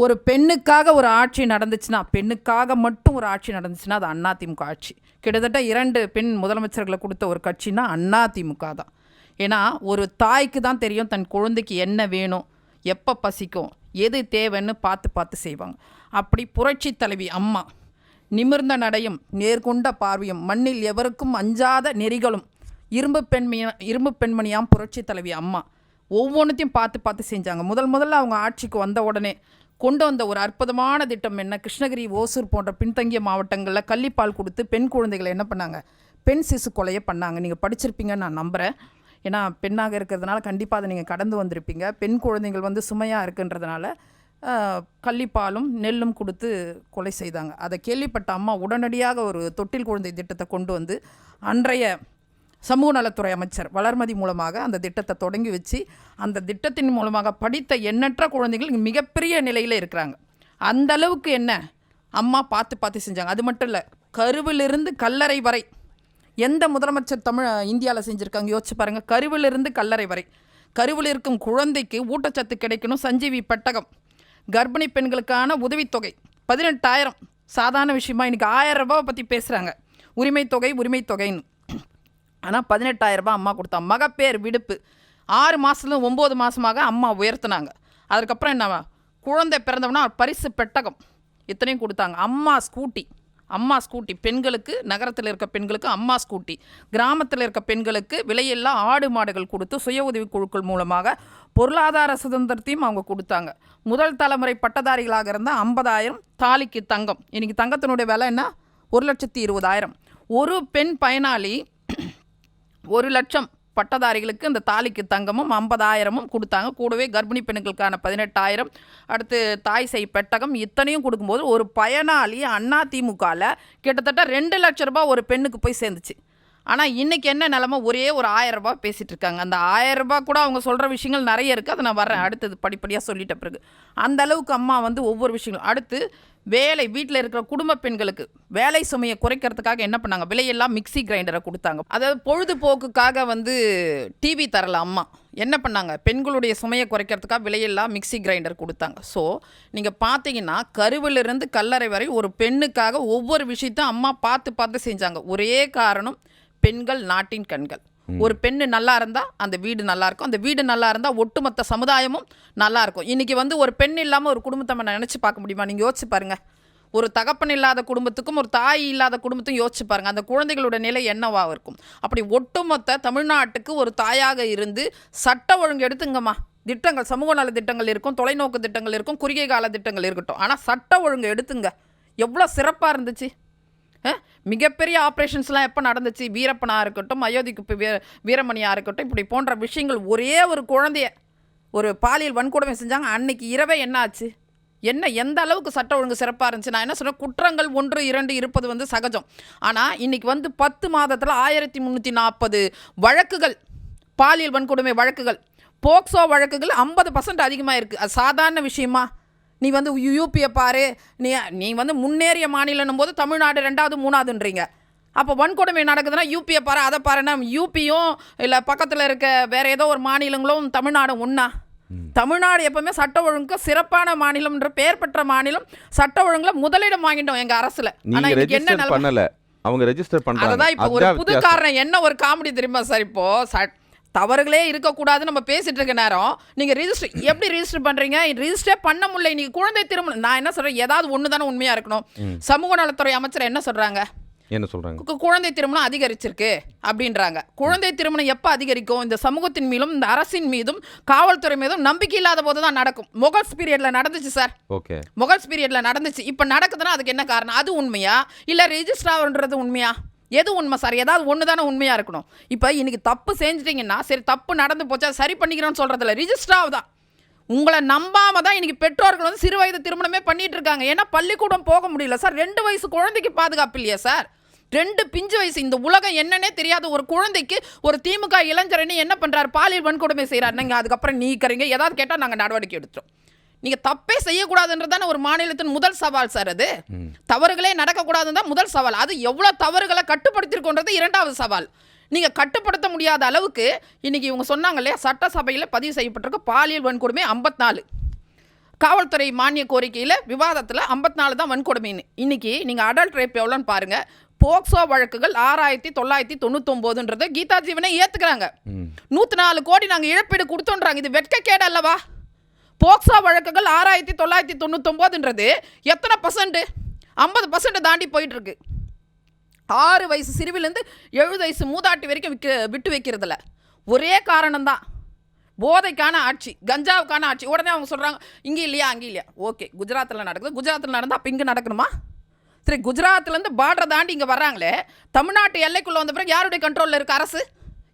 ஒரு பெண்ணுக்காக ஒரு ஆட்சி நடந்துச்சுன்னா, பெண்ணுக்காக மட்டும் ஒரு ஆட்சி நடந்துச்சுன்னா அது அதிமுக ஆட்சி. கிட்டத்தட்ட 2 பெண் முதலமைச்சர்களை கொடுத்த ஒரு கட்சின்னா அதிமுக தான். ஏன்னா ஒரு தாய்க்கு தான் தெரியும் தன் குழந்தைக்கு என்ன வேணும், எப்போ பசிக்கும், எது தேவைன்னு பார்த்து பார்த்து செய்வாங்க. அப்படி புரட்சி தலைவி அம்மா நிமிர்ந்த நடையும் நேர்கொண்ட பார்வையும் மண்ணில் எவருக்கும் அஞ்சாத நெறிகளும் இரும்பு பெண்மணியாம் புரட்சி தலைவி அம்மா ஒவ்வொன்றுத்தையும் பார்த்து பார்த்து செஞ்சாங்க. முதல்ல அவங்க ஆட்சிக்கு வந்த உடனே கொண்டு வந்த ஒரு அற்புதமான திட்டம் என்ன, கிருஷ்ணகிரி, ஓசூர் போன்ற பின்தங்கிய மாவட்டங்களில் கள்ளிப்பால் கொடுத்து பெண் குழந்தைகளை என்ன பண்ணாங்க, பெண் சிசு கொலையை பண்ணாங்க. நீங்கள் படிச்சிருப்பீங்கன்னு நான் நம்புகிறேன். ஏன்னா பெண்ணாக இருக்கிறதுனால கண்டிப்பாக அதை நீங்கள் கடந்து வந்திருப்பீங்க. பெண் குழந்தைகள் வந்து சுமையாக இருக்குன்றதுனால கள்ளிப்பாலும் நெல்லும் கொடுத்து கொலை செய்தாங்க. அதை கேள்விப்பட்ட அம்மா உடனடியாக ஒரு தொட்டில் குழந்தை திட்டத்தை கொண்டு வந்து அன்றைய சமூக நலத்துறை அமைச்சர் வளர்மதி மூலமாக அந்த திட்டத்தை தொடங்கி வச்சு அந்த திட்டத்தின் மூலமாக படித்த எண்ணற்ற குழந்தைகள் மிகப்பெரிய நிலையில் இருக்கிறாங்க. அந்த அளவுக்கு என்ன அம்மா பார்த்து பார்த்து செஞ்சாங்க. அது மட்டும் இல்லை, கருவிலிருந்து கல்லறை வரை எந்த முதலமைச்சர் இந்தியாவில் செஞ்சுருக்காங்க யோசிச்சு பாருங்கள். கருவிலிருந்து கல்லறை வரை கருவில் இருக்கும் குழந்தைக்கு ஊட்டச்சத்து கிடைக்கணும், சஞ்சீவி பெட்டகம், கர்ப்பிணி பெண்களுக்கான உதவித்தொகை 18,000 சாதாரண விஷயமா. இன்றைக்கி 1000 ரூபாவை பற்றி பேசுகிறாங்க, உரிமை தொகைன்னு. ஆனால் 18,000 ரூபாய் அம்மா கொடுத்தாங்க. மகப்பேர் விடுப்பு 6 மாதத்துல 9 மாதமாக அம்மா உயர்த்தினாங்க. அதுக்கப்புறம் என்ன, குழந்தை பிறந்தவனா பரிசு பெட்டகம் இத்தனையும் கொடுத்தாங்க. அம்மா ஸ்கூட்டி பெண்களுக்கு, நகரத்தில் இருக்க பெண்களுக்கு அம்மா ஸ்கூட்டி, கிராமத்தில் இருக்க பெண்களுக்கு விலையெல்லாம் ஆடு மாடுகள் கொடுத்து சுய உதவி குழுக்கள் மூலமாக பொருளாதார சுதந்திரத்தையும் அவங்க கொடுத்தாங்க. முதல் தலைமுறை பட்டதாரிகளாக இருந்தால் 50,000 தாலிக்கு தங்கம். இன்றைக்கி தங்கத்தினுடைய விலை என்ன, 1,20,000. ஒரு பெண் பயனாளி 1,00,000 பட்டதாரிகளுக்கு அந்த தாலிக்கு தங்கமும் 50,000 கொடுத்தாங்க. கூடவே கர்ப்பிணி பெண்களுக்கான 18,000, அடுத்து தாய் செய் பெட்டகம் இத்தனையும் கொடுக்கும்போது ஒரு பயனாளி அதிமுகவில் கிட்டத்தட்ட 2 லட்சம் ரூபாய் ஒரு பெண்ணுக்கு போய் சேர்ந்துச்சு. ஆனால் இன்றைக்கி என்ன நிலமை, ஒரே ஒரு 1000 ரூபாய் பேசிகிட்டு இருக்காங்க. அந்த 1000 ரூபாய் கூட அவங்க சொல்கிற விஷயங்கள் நிறைய இருக்குது. அதை நான் வரேன் அடுத்தது படிப்படியாக சொல்லிட்ட பிறகு. அந்த அளவுக்கு அம்மா வந்து ஒவ்வொரு விஷயங்களும். அடுத்து வேலை, வீட்டில் இருக்கிற குடும்ப பெண்களுக்கு வேலை சுமையை குறைக்கிறதுக்காக என்ன பண்ணாங்க, விலையெல்லாம் மிக்சி கிரைண்டரை கொடுத்தாங்க. அதாவது பொழுதுபோக்குக்காக வந்து டிவி தரல அம்மா, என்ன பண்ணாங்க, பெண்களுடைய சுமையை குறைக்கிறதுக்காக விலையெல்லாம் மிக்சி கிரைண்டர் கொடுத்தாங்க. ஸோ நீங்கள் பார்த்தீங்கன்னா கருவிலிருந்து கல்லறை வரை ஒரு பெண்ணுக்காக ஒவ்வொரு விஷயத்தையும் அம்மா பார்த்து பார்த்து செஞ்சாங்க. ஒரே காரணம், பெண்கள் நாட்டின் கண்கள். ஒரு பெண்ணு நல்லா இருந்தால் அந்த வீடு நல்லா இருக்கும், அந்த வீடு நல்லா இருந்தால் ஒட்டுமொத்த சமுதாயமும் நல்லா இருக்கும். இன்றைக்கி வந்து ஒரு பெண் இல்லாமல் ஒரு குடும்பத்தை நம்ம நினச்சி பார்க்க முடியுமா? நீங்கள் யோசிச்சு பாருங்கள். ஒரு தகப்பன் இல்லாத குடும்பத்துக்கும் ஒரு தாய் இல்லாத குடும்பத்தையும் யோசிச்சு பாருங்கள், அந்த குழந்தைகளோட நிலை என்னவாக இருக்கும். அப்படி ஒட்டுமொத்த தமிழ்நாட்டுக்கு ஒரு தாயாக இருந்து சட்ட ஒழுங்கு எடுத்துங்கம்மா. திட்டங்கள், சமூக நல திட்டங்கள் இருக்கும், தொலைநோக்கு திட்டங்கள் இருக்கும், குறுகிய கால திட்டங்கள் இருக்கட்டும், ஆனால் சட்ட ஒழுங்கு எடுத்துங்க. எவ்வளோ சிறப்பாக இருந்துச்சு. மிகப்பெரிய ஆப்ரேஷன்ஸ்லாம் எப்போ நடந்துச்சு, வீரப்பனாக இருக்கட்டும், அயோத்திக்கு வீரமணியாக இருக்கட்டும், இப்படி போன்ற விஷயங்கள். ஒரே ஒரு குழந்தைய ஒரு பாலியல் வன்கொடுமை செஞ்சாங்க, அன்னைக்கு இரவே என்ன ஆச்சு, எந்த அளவுக்கு சட்ட ஒழுங்கு சிறப்பாக இருந்துச்சு. நான் என்ன சொல்கிறேன், குற்றங்கள் 1, 2 இருப்பது வந்து சகஜம். ஆனால் இன்றைக்கி வந்து 10 மாதத்தில் 1340 வழக்குகள், பாலியல் வன்கொடுமை வழக்குகள், போக்சோ வழக்குகள் 50% அதிகமாக இருக்குது. அது சாதாரண விஷயமா? நீ வந்து யூபியை பாரு, நீ வந்து முன்னேறிய மாநிலன்னும் போது தமிழ்நாடு 2வது 3வதுன்றீங்க. அப்போ வன்கொடுமை நடக்குதுன்னா யூபியை பாரு, அதை பாருன்னா யூபியும் இல்லை பக்கத்தில் இருக்க வேறு ஏதோ ஒரு மாநிலங்களும் தமிழ்நாடும் ஒன்றா? தமிழ்நாடு எப்பவுமே சட்ட ஒழுங்கு சிறப்பான மாநிலம்ன்ற பெயர் பெற்ற மாநிலம். சட்ட ஒழுங்குல முதலிடம் வாங்கிட்டோம் எங்க அரசுல. ஆனா இன்னைக்கு என்ன பண்ணல, அவங்க ரெஜிஸ்டர் பண்றாங்க. அதான் இப்போ ஒரு புது காரணம். என்ன ஒரு காமெடி தெரியுமா சார், இப்போ தவறுகளே இருக்கக்கூடாது நம்ம பேசிட்டு இருக்க நேரம் நீங்க எப்படி ரிஜிஸ்டர் பண்றீங்க? ரிஜிஸ்டர் பண்ண முடியல. இன்னைக்கு குழந்தை திருமணம், நான் என்ன சொல்றேன், ஏதாவது ஒன்று தானே உண்மையா இருக்கணும். சமூக நலத்துறை அமைச்சர் என்ன சொல்றாங்க, குழந்தை திருமணம் அதிகரிச்சிருக்கு அப்படின்றாங்க. குழந்தை திருமணம் எப்போ அதிகரிக்கும்? இந்த சமூகத்தின் மீதும் இந்த அரசின் மீதும் காவல்துறை மீதும் நம்பிக்கை இல்லாத போது தான் நடக்கும். முகல்ஸ் பீரியட்ல நடந்துச்சு சார், முகல்ஸ் பீரியட்ல நடந்துச்சு. இப்போ நடக்குதுன்னா அதுக்கு என்ன காரணம்? அது உண்மையா இல்லை ரெஜிஸ்டர்ன்றது உண்மையா? எது உண்மை சார்? ஏதாவது ஒன்று தானே உண்மையாக இருக்கணும். இப்போ இன்றைக்கி தப்பு செஞ்சிட்டிங்கன்னா சரி, தப்பு நடந்து போச்சா சரி பண்ணிக்கிறோன்னு சொல்கிறதில்ல, ரிஜிஸ்டர் தான். உங்களை நம்பாமல் தான் இன்றைக்கி பெற்றோர்கள் வந்து சிறு வயது திருமணமே பண்ணிகிட்டு இருக்காங்க. ஏன்னா பள்ளிக்கூடம் போக முடியல சார். 2 வயசு குழந்தைக்கு பாதுகாப்பு இல்லையா சார்? 2 பிஞ்சு வயசு, இந்த உலகம் என்னன்னே தெரியாத ஒரு குழந்தைக்கு ஒரு திமுக இளைஞரன்னு என்ன பண்ணுறாரு, பாலியல் வன்கொடுமை செய்கிறாரு. நீங்கள் அதுக்கப்புறம் நீக்கிறீங்க, ஏதாவது கேட்டால் நாங்கள் நடவடிக்கை எடுத்துகிறோம். நீங்கள் தப்பே செய்யக்கூடாதுன்றதான ஒரு மாநிலத்தின் முதல் சவால் சார். அது தவறுகளே நடக்கக்கூடாதுன்னு தான் முதல் சவால். அது எவ்வளோ தவறுகளை கட்டுப்படுத்திருக்கோன்றது 2வது சவால். நீங்கள் கட்டுப்படுத்த முடியாத அளவுக்கு இன்றைக்கி இவங்க சொன்னாங்க இல்லையா, சட்டசபையில் பதிவு செய்யப்பட்டிருக்க பாலியல் வன்கொடுமை 54, காவல்துறை மானிய கோரிக்கையில் விவாதத்தில் 54 தான் வன்கொடுமைன்னு. இன்னைக்கு நீங்கள் அடல்ட் ரேப் எவ்வளோன்னு பாருங்கள். போக்சோ வழக்குகள் 6999 கீதா ஜீவனை ஏற்றுக்கிறாங்க. 104 கோடி நாங்கள் இழப்பீடு கொடுத்தோன்றாங்க. இது வெட்கக்கேடு அல்லவா? போக்சோ வழக்குகள் 6999 எத்தனை பர்சன்ட்? 50% தாண்டி போயிட்டு இருக்கு. 6 வயசு சிறுவிலேருந்து 70 வயசு மூதாட்டி வரைக்கும் விட்டு வைக்கிறதில்ல. ஒரே காரணம்தான், போதைக்கான ஆட்சி, கஞ்சாவுக்கான ஆட்சி. உடனே அவங்க சொல்கிறாங்க இங்கே இல்லையா அங்கே இல்லையா. ஓகே, குஜராத்தில் நடக்குது. குஜராத்தில் நடந்தால் அப்போ இங்கே நடக்கணுமா? சரி, குஜராத்லேருந்து பார்டரை தாண்டி இங்கே வர்றாங்களே, தமிழ்நாட்டு எல்லைக்குள்ளே வந்த பிறகு யாருடைய கண்ட்ரோலில் இருக்குது அரசு?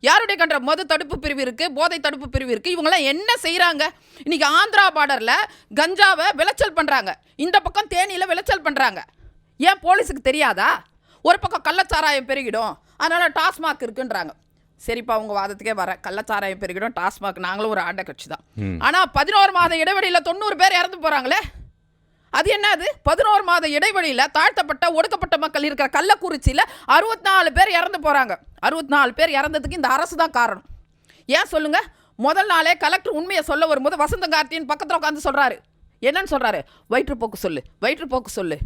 யாருடைய கண்ட்ரோல்? மது தடுப்பு பிரிவு இருக்குது, போதை தடுப்பு பிரிவு இருக்குது. இவங்களாம் என்ன செய்கிறாங்க? இன்றைக்கி ஆந்திரா பார்டரில் கஞ்சாவை விளைச்சல் பண்ணுறாங்க, இந்த பக்கம் தேனியில் விளைச்சல் பண்ணுறாங்க. ஏன் போலீஸுக்கு தெரியாதா? ஒரு பக்கம் கள்ளச்சாராயம் பெருகிடும், அதனால் டாஸ்மாக் இருக்குன்றாங்க. சரிப்பா, உங்கள் வாதத்துக்கே வர, கள்ளச்சாராயம் பெருகிடும், டாஸ்மாக், நாங்களும் ஒரு ஆண்ட கட்சி தான். ஆனால் 11 மாத இடைவெளியில் 90 பேர் இறந்து போகிறாங்களே, அது என்னது? 11 மாத இடைவெளியில் தாழ்த்தப்பட்ட ஒடுக்கப்பட்ட மக்கள் இருக்கிற கள்ளக்குறிச்சியில் 64 பேர் இறந்து போகிறாங்க. 64 பேர் இறந்ததுக்கு இந்த அரசு தான் காரணம். ஏன் சொல்லுங்கள்? முதல் நாளே கலெக்டர் உண்மையை சொல்ல வரும்போது வசந்த கார்த்தியின் பக்கத்தில் உட்காந்து சொல்கிறாரு. என்னன்னு சொல்கிறாரு? வயிற்றுப்போக்கு சொல்லு, வயிற்றுப்போக்கு சொல்லு.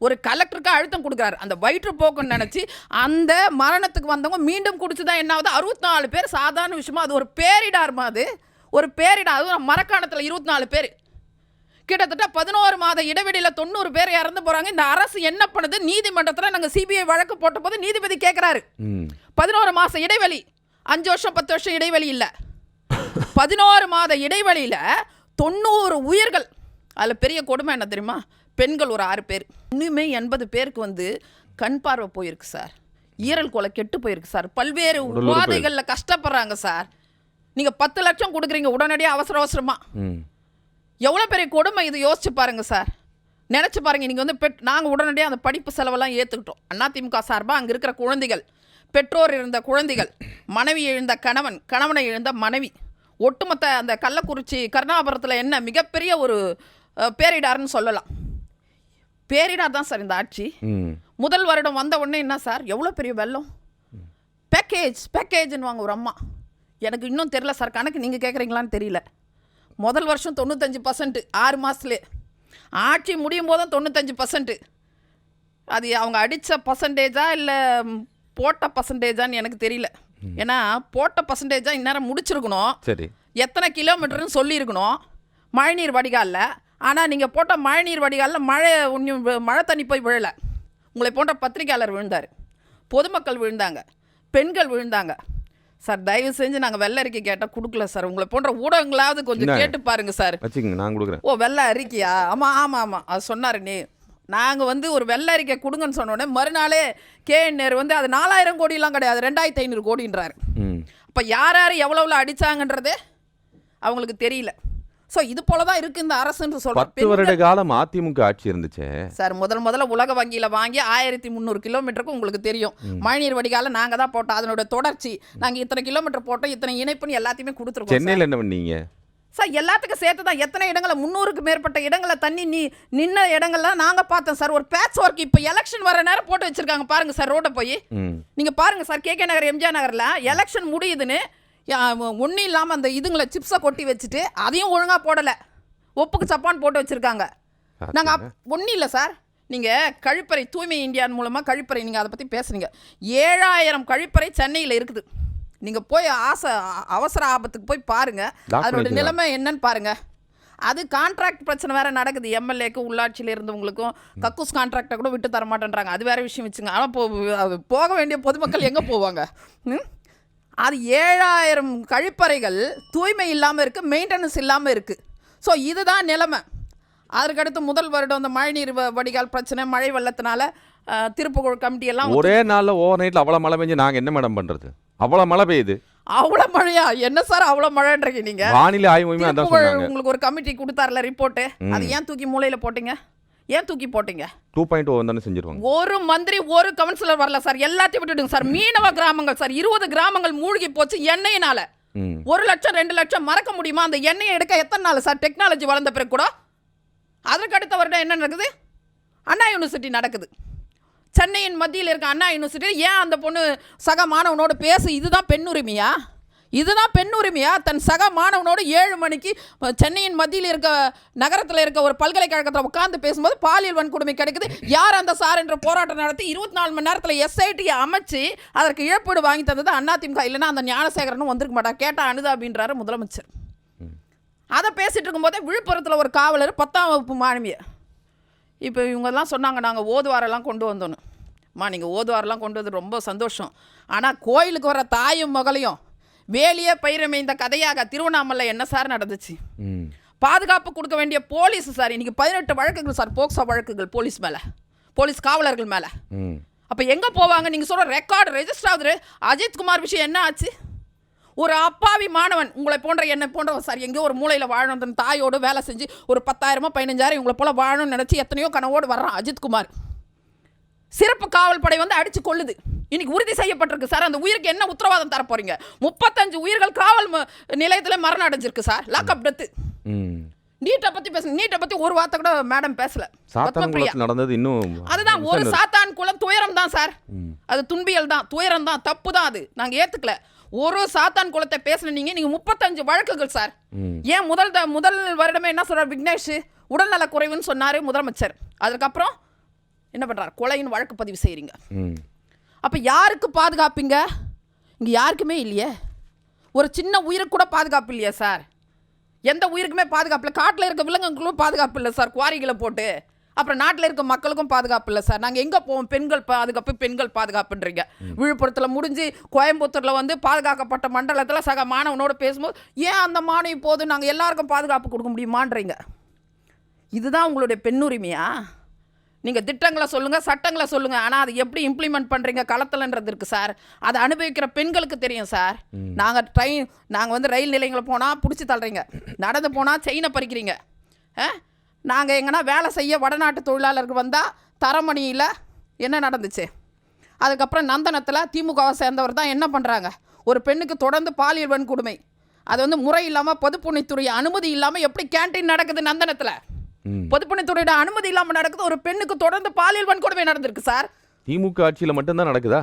ஒரு கலெக்டருக்கு அழுத்தம் கொடுக்குறாரு. அந்த வயிற்றுப்போக்குன்னு நினச்சி அந்த மரணத்துக்கு வந்தவங்க மீண்டும் குடிச்சு தான் என்ன ஆகுது? 64 பேர் சாதாரண விஷயமா? அது ஒரு பேரிடாருமா? அது ஒரு பேரிடார். அது மரக்காணத்தில் 24 பேர். கிட்டத்தட்ட 11 மாத இடைவெளியில் 90 பேர் இறந்து போகிறாங்க. இந்த அரசு என்ன பண்ணுது? நீதிமன்றத்தில் நாங்கள் சிபிஐ வழக்கு போட்ட போது நீதிபதி கேட்குறாரு, 11 மாத இடைவெளி, 5 வருஷம் 10 வருஷம் இடைவெளி இல்லை, 11 மாத இடைவெளியில் 90 உயிர்கள். அதில் பெரிய கொடுமை என்ன தெரியுமா? பெண்கள் ஒரு 6 பேர். இன்னுமே 80 பேருக்கு கண் பார்வை போயிருக்கு சார். ஈரல் கொலை கெட்டு போயிருக்கு சார். பல்வேறு உபாதைகளில் கஷ்டப்படுறாங்க சார். நீங்கள் 10 லட்சம் கொடுக்குறீங்க உடனடியாக அவசரமாக. எவ்வளோ பெரிய கொடுமை இது, யோசிச்சு பாருங்க சார். நினச்சி பாருங்கள். நீங்கள் நாங்கள் உடனடியாக அந்த படிப்பு செலவெல்லாம் ஏற்றுக்கிட்டோம். அதிமுக சார்பாக அங்கே இருக்கிற குழந்தைகள், பெற்றோர் இழந்த குழந்தைகள், மனைவி இழந்த கணவன், கணவனை இழந்த மனைவி, ஒட்டுமொத்த அந்த கள்ளக்குறிச்சி கருணாபுரத்தில் என்ன மிகப்பெரிய ஒரு பேரிடார்னு சொல்லலாம். பேரிடார் தான் சார் இந்த ஆட்சி. முதல் வருடம் வந்த உடனே என்ன சார், எவ்வளோ பெரிய வெள்ளம். பேக்கேஜ்னு வாங்க ஒரு அம்மா. எனக்கு இன்னும் தெரியல சார், கணக்கு நீங்கள் கேட்குறீங்களான்னு தெரியல. முதல் வருஷம் 95%, 6 மாதத்துலேயே. ஆட்சி முடியும் போதும் 95%. அது அவங்க அடித்த பர்சன்டேஜா இல்லை போட்ட பர்சன்டேஜான்னு எனக்கு தெரியல. ஏன்னா போட்ட பர்சன்டேஜாக இந்நேரம் முடிச்சிருக்கணும். சரி, எத்தனை கிலோமீட்டர்னு சொல்லியிருக்கணும் மழைநீர் வடிகாலில். ஆனால் நீங்கள் போட்ட மழைநீர் வடிகாலில் மழை தண்ணி போய் விழலை. உங்களை போன்ற பத்திரிகையாளர் விழுந்தார், பொதுமக்கள் விழுந்தாங்க, பெண்கள் விழுந்தாங்க. சார் தயவு செஞ்சு நாங்கள் வெள்ளை அறிக்கை கேட்டால் கொடுக்கல சார். உங்களை போன்ற ஊடகங்களாவது கொஞ்சம் கேட்டு பாருங்க சார். நான் கொடுக்குறேன். ஓ, வெள்ளை அறிக்கையா? ஆமாம் அது சொன்னார். நாங்கள் ஒரு வெள்ளை அறிக்கை கொடுங்கன்னு சொன்னோடனே மறுநாளே KN அது 4000 கோடிலாம் கிடையாது, 2500 கோடின்றாரு. அப்போ யார் யார் எவ்வளோ அடித்தாங்கன்றது அவங்களுக்கு தெரியல. ஸோ இது போல தான் இருக்குது இந்த அரசுன்னு சொல்கிறேன். 10 வருட காலம் அதிமுக ஆட்சி இருந்துச்சு சார். முதல்ல உலக வங்கியில் வாங்கி 1300 கிலோமீட்டருக்கு உங்களுக்கு தெரியும் மழைநீர் வடிகால நாங்கள் தான் போட்டோம். அதனோட தொடர்ச்சி நாங்கள் இத்தனை கிலோமீட்டர் போட்டோம், இத்தனை இணைப்புன்னு எல்லாத்தையுமே கொடுத்துருக்கோம். சென்னையில் என்ன பண்ணீங்க சார்? எல்லாத்துக்கும் சேர்த்து தான் எத்தனை இடங்களில் 300க்கு மேற்பட்ட இடங்களில் தண்ணி நின்ன இடங்கள்லாம் நாங்கள் பார்த்தோம் சார். ஒரு பேட்ச் ஒர்க் இப்போ எலெக்ஷன் வர நேரம் போட்டு வச்சிருக்காங்க பாருங்க சார். ரோட்டை போய் நீங்கள் பாருங்க சார். KK நகர், MGR நகரில் எலெக்ஷன் முடியுதுன்னு ஒன்றும் இல்லாமல் அந்த இதுங்களை சிப்ஸை கொட்டி வச்சுட்டு அதையும் ஒழுங்காக போடலை, ஒப்புக்கு சப்பான் போட்டு வச்சுருக்காங்க. நாங்கள் ஒன்றும் இல்லை சார். நீங்கள் கழிப்பறை தூய்மை இந்தியான் மூலமாக கழிப்பறை, நீங்கள் அதை பற்றி பேசுகிறீங்க. 7000 கழிப்பறை சென்னையில் இருக்குது. நீங்கள் போய் அவசர ஆபத்துக்கு போய் பாருங்கள், அதோட நிலைமை என்னன்னு பாருங்கள். அது கான்ட்ராக்ட் பிரச்சனை வேறு நடக்குது. MLAக்கு உள்ளாட்சியில் இருந்தவங்களுக்கும் கக்கூஸ் கான்ட்ராக்டை கூட விட்டு தர மாட்டேன்றாங்க. அது வேறு விஷயம் வச்சுங்க. ஆனால் போக வேண்டிய பொதுமக்கள் எங்கே போவாங்க? அது 7000 கழிப்பறைகள் தூய்மை இல்லாமல் இருக்குது, மெயின்டெனன்ஸ் இல்லாமல் இருக்குது. ஸோ இதுதான் நிலைமை. அதுக்கடுத்து முதல் வருடம் அந்த மழைநீர் வடிகால் பிரச்சனை, மழை வெள்ளத்தினால திருப்புகழ் கமிட்டி எல்லாம் ஒரே நாளில் ஓவர் நைட்டில் அவ்வளோ மழை பெஞ்சு நாங்கள் என்ன மேடம் பண்ணுறது? அவ்வளோ மழை பெய்யுது. அவ்வளோ மழையா? என்ன சார் அவ்வளோ மழைன்றீங்க நீங்கள்? வானிலை ஆய்வு உங்களுக்கு ஒரு கமிட்டி கொடுத்தாருல ரிப்போர்ட்டு, அது ஏன் தூக்கி மூலையில் போட்டீங்க? ஏன் தூக்கி போட்டீங்க? 2.0 தானே செஞ்சிருவாங்க. ஒரு மந்திரி ஒரு கவுன்சிலர் வரல சார். எல்லாத்தையும் விட்டுடுங்க சார். மீனவ கிராமங்கள் சார், 20 கிராமங்கள் மூழ்கி போச்சு எண்ணெயினால. 1 லட்சம் 2 லட்சம் மறக்க முடியுமா? அந்த எண்ணெயை எடுக்க எத்தனை நாள் சார்? டெக்னாலஜி வளர்ந்த பிறகு கூட. அதற்கு அடுத்த வருடம் என்ன நடக்குது? அண்ணா யூனிவர்சிட்டி நடக்குது. சென்னையின் மத்தியில் இருக்க அண்ணா யூனிவர்சிட்டி ஏன் அந்த பொண்ணு சக மாணவனோடு பேசு? இதுதான் பெண் உரிமையா? இதுதான் பெண் உரிமையா? தன் சக மாணவனோடு 7 மணிக்கு சென்னையின் மத்தியில் இருக்க நகரத்தில் இருக்க ஒரு பல்கலைக்கழகத்தில் உட்கார்ந்து பேசும்போது பாலியல் வன்கொடுமை கிடைக்குது. யார் அந்த சார் என்ற போராட்டம் நடத்தி 24 மணி நேரத்தில் SIT அமைச்சு அதற்கு இழப்பீடு வாங்கி தந்தது அதிமுக. இல்லைன்னா அந்த ஞானசேகரனும் வந்திருக்க மாட்டாங்க. கேட்டால் அனுதா அப்படின்றாரு முதலமைச்சர். அதை பேசிட்டு இருக்கும்போதே விழுப்புரத்தில் ஒரு காவலர் 10ஆம் வகுப்பு மாணவியை இப்போ இவங்கெல்லாம் சொன்னாங்க நாங்கள் ஓதுவாரெல்லாம் கொண்டு வந்தோன்னு. நீங்கள் ஓதுவாரெல்லாம் கொண்டு வந்து ரொம்ப சந்தோஷம். ஆனால் கோயிலுக்கு வர தாயும் மகளையும் வேலியே பயிரமைந்த கதையாக திருவண்ணாமலை என்ன சார் நடந்துச்சு? பாதுகாப்பு கொடுக்க வேண்டிய போலீஸ் சார் இன்னைக்கு 18 வழக்குகள் சார், போக்சோ வழக்குகள் போலீஸ் மேலே, போலீஸ் காவலர்கள் மேலே. அப்போ எங்கே போவாங்க? நீங்கள் சொல்கிற ரெக்கார்டு ரெஜிஸ்டர் ஆகுது. அஜித்குமார் விஷயம் என்ன ஆச்சு? ஒரு அப்பாவி மாணவன் உங்களை போன்ற என்னை போன்ற சார் எங்கேயோ ஒரு மூலையில் வாழணும், தாயோடு வேலை செஞ்சு ஒரு 10,000 15,000 இவங்களை போல் வாழணும்னு நினச்சி எத்தனையோ கனவோடு வர்றான் அஜித்குமார். சிறப்பு காவல் படை வந்து அடித்து கொள்ளுது. இன்னைக்கு உறுதி செய்யப்பட்டிருக்கு சார். அந்த உயிருக்கு என்ன உத்தரவாதம் தர போறீங்க? 35 உயிர்கள் காவல் நிலையத்தில் மரணம் அடைஞ்சிருக்கு சார். Lockup death. நீட்டை பத்தி பேச, நீட்டை பத்தி ஒரு வார்த்தை கூட மேடம் பேசல. நடந்தது இன்னும் அதுதான் ஒரு சாத்தான் குளம் துயரம் தான் சார். அது துன்பியல் தான், துயரம் தான், தப்பு தான். அது நாங்க ஏத்துக்கல. ஒரு சாத்தான் குளத்தை பேசின நீங்க 35 வழக்குகள் சார். ஏன் முதல் வருடமே என்ன சொல்றாரு விக்னேஷ்? உடல்நல குறைவுன்னு சொன்னாரு முதலமைச்சர். அதுக்கப்புறம் என்ன பண்றாரு? கொலையின் வழக்கு பதிவு செய்றீங்க. அப்போ யாருக்கு பாதுகாப்பீங்க? இங்கே யாருக்குமே இல்லையே. ஒரு சின்ன உயிருக்கு கூட பாதுகாப்பு இல்லையா சார்? எந்த உயிருக்குமே பாதுகாப்பு இல்லை. காட்டில் இருக்க விலங்குகளும் பாதுகாப்பு இல்லை சார், குவாரிகளை போட்டு. அப்புறம் நாட்டில் இருக்க மக்களுக்கும் பாதுகாப்பு இல்லை சார். நாங்கள் எங்கே போவோம்? பெண்கள் பாதுகாப்பு, பெண்கள் பாதுகாப்புன்றீங்க. விழுப்புரத்தில் முடிஞ்சு கோயம்புத்தூரில் வந்து பாதுகாக்கப்பட்ட மண்டலத்தில் சக மாணவனோடு பேசும்போது ஏன் அந்த மாணவி போது நாங்கள் எல்லாருக்கும் பாதுகாப்பு கொடுக்க முடியுமான்றீங்க. இதுதான் உங்களுடைய பெண்ணுரிமையா? நீங்கள் திட்டங்களை சொல்லுங்கள், சட்டங்களை சொல்லுங்கள், ஆனால் அது எப்படி இம்ப்ளிமெண்ட் பண்ணுறீங்க களத்தில்ன்றது இருக்குது சார். அதை அனுபவிக்கிற பெண்களுக்கு தெரியும் சார். நாங்கள் வந்து ரயில் நிலையங்களை போனால் பிடிச்சி தள்ளுறீங்க, நடந்து போனால் செயினை பறிக்கிறீங்க. நாங்கள் எங்கன்னா வேலை செய்ய வடநாட்டு தொழிலாளர்கள் வந்தால் தரமணியில் என்ன நடந்துச்சு? அதுக்கப்புறம் நந்தனத்தில் திமுகவை சேர்ந்தவர் தான் என்ன பண்ணுறாங்க? ஒரு பெண்ணுக்கு தொடர்ந்து பாலியல் வன்கொடுமை. அது வந்து முறை இல்லாமல் பொதுப்பணித்துறை அனுமதி இல்லாமல் எப்படி கேன்டீன் நடக்குது நந்தனத்தில்? பொதுப்பணித்துறையோட அனுமதி இல்லாம நடக்குது. ஒரு பெண்ணுக்கு தொடர்ந்து பாலியல் வன்கொடுமை நடந்திருக்கு சார். திமுக ஆட்சியில மட்டும்தான் நடக்குதா?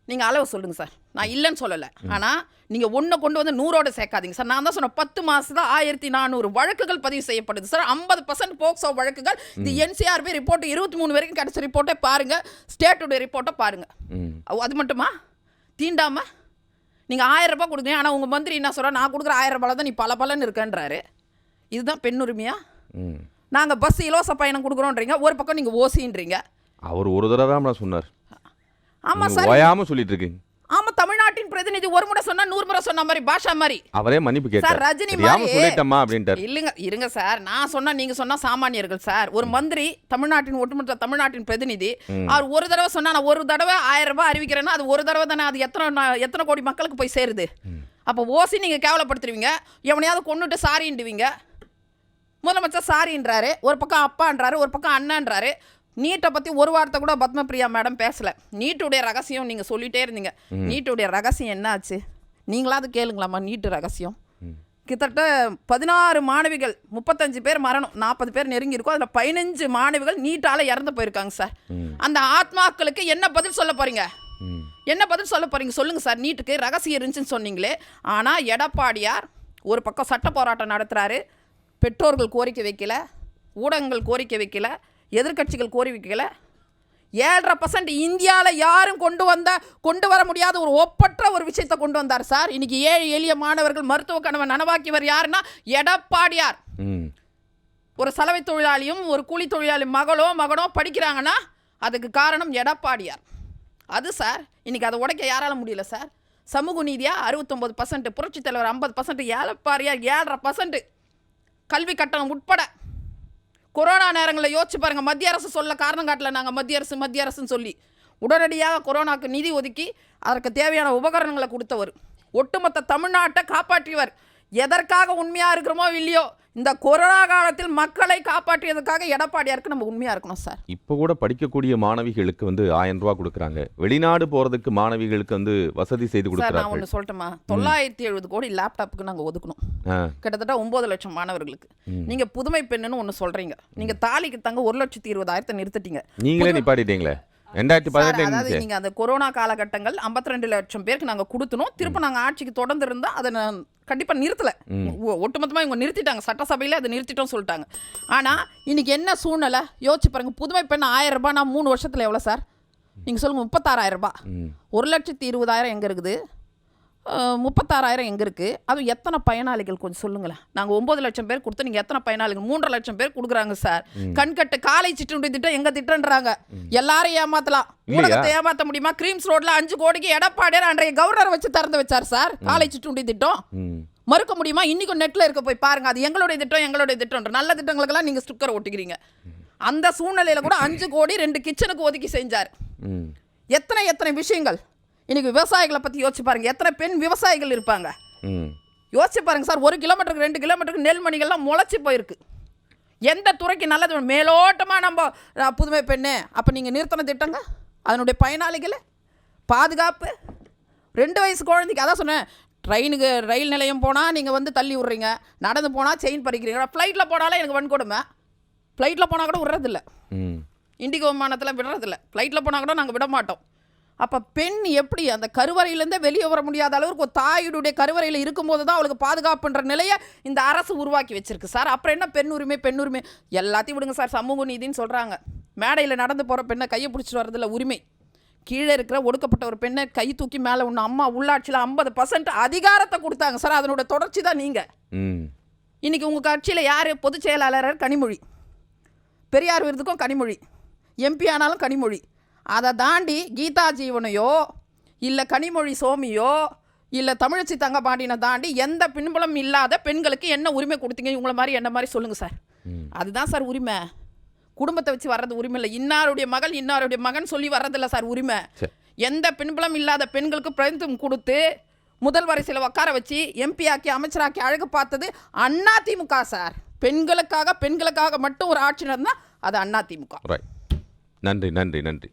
நீங்க அளவு சொல்லுங்க சார். நான் இல்லைன்னு சொல்லல. ஆனா நீங்க ஒண்ணு கொண்டு வந்து 100ஓட சேர்க்காதீங்க சார். நான் தான் சொன்ன 10 மாசத்துல 1400 வழக்குகள் பதிவு செய்யப்படுது சார். 50% போக்சோ வழக்குகள். இது NCRB ரிப்போர்ட் 23 வரைக்கும் கிடைச்ச ரிப்போர்ட்டை பாருங்க, ஸ்டேட்டோட ரிப்போர்ட்டை பாருங்க. அது மட்டுமா தீண்டாம நீங்க 1000 ரூபாய் கொடுக்குறீங்க. ஆனா உங்க மந்திரி என்ன சொல்ற? நான் கொடுக்குற 1000 ரூபாய் தான் நீ பலன்னு இருக்கன்றாரு. இதுதான் பெண்ணுரிமையா? நாங்கள் பஸ் இலவச பயணம் கொடுக்குறோன்றீங்க, ஒரு பக்கம் நீங்கள் ஓசின்றீங்க. அவர் ஒரு தடவை தான் சொன்னார். ஆமாம் சார், ஓயாம சொல்லிட்டு இருக்கீங்க. ஆமாம், தமிழ்நாட்டின் பிரதிநிதி ஒரு முறை சொன்னா 100 முறை சொன்ன மாதிரி பாஷா மாதிரி அவரே மன்னிப்பு கேட்டார். ரஜினி மாதிரி சொல்லிட்டமா அப்படின்ட்டார். இல்லைங்க, இருங்க சார். நான் சொன்னா நீங்க சொன்னா சாமானியர்கள் சார். ஒரு மந்திரி, தமிழ்நாட்டின் ஒட்டுமொத்த தமிழ்நாட்டின் பிரதிநிதி, அவர் ஒரு தடவை சொன்னா நான் ஒரு தடவை 1000 ரூபாய் அறிவிக்கிறேன்னா அது ஒரு தடவை தானே. அது எத்தனை கோடி மக்களுக்கு போய் சேருது? அப்போ ஓசி நீங்க கேவலப்படுத்துருவீங்க, எவனையாவது கொண்டுட்டு சாரின்டுவீங்க. முதலமைச்சர் சாரின்றாரு, ஒரு பக்கம் அப்பான்றாரு, ஒரு பக்கம் அண்ணான்றாரு. நீட்டை பற்றி ஒரு வார்த்தை கூட பத்மபிரியா மேடம் பேசலை. நீட்டுடைய ரகசியம் நீங்கள் சொல்லிகிட்டே இருந்தீங்க. நீட்டுடைய ரகசியம் என்ன ஆச்சு? நீங்களாவது கேளுங்களாம்மா நீட்டு ரகசியம். கிட்டத்தட்ட 16 மாணவிகள், 35 பேர் மரணம், 40 பேர் நெருங்கி இருக்கும். அதில் 15 மாணவிகள் நீட்டால் இறந்து போயிருக்காங்க சார். அந்த ஆத்மாக்களுக்கு என்ன பதில் சொல்ல போகிறீங்க? என்ன பதில் சொல்ல போகிறீங்க சொல்லுங்கள் சார். நீட்டுக்கு ரகசியம் இருந்துச்சுன்னு சொன்னீங்களே. ஆனால் எடப்பாடியார் ஒரு பக்கம் சட்ட போராட்டம் நடத்துகிறாரு. பெற்றோர்கள் கோரிக்கை வைக்கல, ஊடகங்கள் கோரிக்கை வைக்கல, எதிர்கட்சிகள் கோரிக்கை வைக்கல. 7.5% இந்தியாவில் யாரும் கொண்டு வர முடியாத ஒரு ஒப்பற்ற ஒரு விஷயத்தை கொண்டு வந்தார் சார். இன்னைக்கு 7 எளிய மாணவர்கள் மருத்துவ கனவை நனவாக்கியவர் யாருன்னா எடப்பாடியார். ஒரு சலவை தொழிலாளியும் ஒரு கூலி தொழிலாளி மகனோ படிக்கிறாங்கன்னா அதுக்கு காரணம் எடப்பாடியார். அது சார் இன்னைக்கு அதை உடைக்க யாரால முடியல சார். சமூக நீதியா 69%, புரட்சித் தலைவர் 50%, எடப்பாடியார் 7.5%. கல்வி கட்டணம் உட்பட கொரோனா நேரங்களில் யோசிச்சு பாருங்கள். மத்திய அரசு சொல்ல காரணம் காட்டல, நாங்கள் மத்திய அரசுன்னு சொல்லி உடனடியாக கொரோனாவுக்கு நிதி ஒதுக்கி அதற்கு தேவையான உபகரணங்களை கொடுத்தவர், ஒட்டுமொத்த தமிழ்நாட்டை காப்பாற்றியவர். எதற்காக உண்மையாக இருக்கிறோமோ இல்லையோ, இந்த கொரோனா காலத்தில் மக்களை காப்பாற்றியதுக்காக எடப்பாடியாருக்கு நம்ம உண்மையாக இருக்கணும் சார். இப்போ கூட படிக்கக்கூடிய மாணவிகளுக்கு 1000 ரூபா கொடுக்குறாங்க. வெளிநாடு போகிறதுக்கு மாணவிகளுக்கு வசதி செய்து கொடுக்குறாங்க. நான் ஒன்று சொல்லட்டுமா? 970 கோடி லேப்டாப்புக்கு நாங்கள் ஒதுக்கணும். கிட்டத்தட்ட 9 லட்சம் மாணவர்களுக்கு. நீங்கள் புதுமை பெண்ணுன்னு ஒன்று சொல்கிறீங்க. நீங்கள் தாலிக்கு தங்க 1,20,000 நிறுத்திட்டீங்க. நீங்களே நிப்பாட்டிட்டீங்களே. 2018 அதாவது நீங்கள் அந்த கொரோனா காலகட்டங்கள் 52 லட்சம் பேருக்கு நாங்கள் கொடுத்தனோம். திரும்ப நாங்கள் ஆட்சிக்கு தொடர்ந்து இருந்தால் அதை நான் கண்டிப்பாக நிறுத்தலை. ஒட்டுமொத்தமாக இவங்க நிறுத்திட்டாங்க, சட்டசபையில் அதை நிறுத்திட்டோம் சொல்லிட்டாங்க. ஆனால் இன்னைக்கு என்ன சூழ்நிலை யோசிச்சு பாருங்க. புதுமை பெண் 1000 ரூபாய் 3 வருஷத்தில் எவ்வளோ சார்? நீங்கள் சொல்லுங்கள். 36,000 ரூபாய். 1,20,000 எங்கே இருக்குது? 36,000 எங்கே இருக்குது? அது எத்தனை பயனாளிகள் கொஞ்சம் சொல்லுங்களேன். நாங்கள் 9 லட்சம் பேர் கொடுத்து நீங்கள் எத்தனை பயனாளிகள்? 3.5 லட்சம் பேர் கொடுக்குறாங்க சார். கண்கட்டு காலை சிற்றுண்டி திட்டம் எங்கள் திட்டம்ன்றாங்க. எல்லாரும் ஏமாத்தலாம், ஊடகத்தை ஏமாற்ற முடியுமா? கிரீம்ஸ் ரோட்ல 5 கோடிக்கு எடப்பாடியார் அன்றைய கவர்னர் வச்சு திறந்து வச்சார் சார் காலை சிற்றுண்டி திட்டம். மறுக்க முடியுமா? இன்னைக்கும் நெட்டில் இருக்க போய் பாருங்க. அது எங்களுடைய திட்டம், எங்களுடைய திட்டம்ன்ற நல்ல திட்டங்களுக்கெல்லாம் நீங்கள் ஸ்டிக்கர் ஒட்டிக்கிறீங்க. அந்த சூழ்நிலையில் கூட 5 கோடி 2 கிச்சனுக்கு ஒதுக்கி செஞ்சார். எத்தனை விஷயங்கள். இன்னைக்கு விவசாயிகளை பற்றி யோசிச்சு பாருங்க. எத்தனை பெண் விவசாயிகள் இருப்பாங்க யோசிச்சு பாருங்க சார். 1 கிலோமீட்டருக்கு 2 கிலோமீட்டருக்கு நெல்மணிகள்லாம் முளைச்சி போயிருக்கு. எந்த துறைக்கு நல்லது? மேலோட்டமாக நம்ம புதுமை பெண்ணு அப்போ நீங்கள் நிறுத்தின திட்டங்க, அதனுடைய பயனாளிகள் பாதுகாப்பு. 2 வயசு குழந்தைக்கு அதான் சொன்னேன். ரயில் நிலையம் போனால் நீங்கள் வந்து தள்ளி விட்றீங்க, நடந்து போனால் செயின் பறிக்கிறீங்க. ஃப்ளைட்டில் போனாலும் எனக்கு வன்கொடுமை. ஃப்ளைட்டில் போனால் கூட விடுறதில்ல, இண்டிகோ விமானத்தில் விடுறதில்ல. ஃப்ளைட்டில் போனால் கூட நாங்கள் விட மாட்டோம். அப்போ பெண் எப்படி அந்த கருவறையிலேருந்தே வெளியே வர முடியாத அளவுக்கு ஒரு தாயுடைய கருவறையில் இருக்கும்போது தான் அவளுக்கு பாதுகாப்புன்ற நிலையை இந்த அரசு உருவாக்கி வச்சிருக்கு சார். அப்புறம் என்ன பெண் உரிமை எல்லாத்தையும் விடுங்க சார். சமூக நீதினு சொல்கிறாங்க. மேடையில் நடந்து போகிற பெண்ணை கையை பிடிச்சிட்டு வரதில்ல உரிமை. கீழே இருக்கிற ஒடுக்கப்பட்ட ஒரு பெண்ணை கை தூக்கி மேலே ஒன்று அம்மா உள்ளாட்சியில் 50% அதிகாரத்தை கொடுத்தாங்க சார். அதனோட தொடர்ச்சி தான் நீங்கள். இன்றைக்கி உங்கள் கட்சியில் யார் பொதுச் செயலாளர்? கனிமொழி. பெரியார் விருதுக்கும் கனிமொழி, எம்பி ஆனாலும் கனிமொழி. அதை தாண்டி கீதா ஜீவனையோ இல்லை கனிமொழி சோமியோ இல்லை தமிழச்சி தங்கபாண்டியனை தாண்டி எந்த பின்புலம் இல்லாத பெண்களுக்கு என்ன உரிமை கொடுத்தீங்க? இவங்கள மாதிரி என்ன மாதிரி சொல்லுங்கள் சார். அதுதான் சார் உரிமை. குடும்பத்தை வச்சு வர்றது உரிமை இல்லை. இன்னாருடைய மகள் இன்னாருடைய மகன் சொல்லி வர்றதில்ல சார் உரிமை. எந்த பின்புலம் இல்லாத பெண்களுக்கு பிரதிநிதித்துவம் கொடுத்து முதல் வரிசையில் உட்கார வச்சு எம்பி ஆக்கி அமைச்சராக்கி அழகு பார்த்தது அதிமுக சார். பெண்களுக்காக மட்டும் ஒரு ஆட்சி நடந்தால் அது அதிமுக. நன்றி.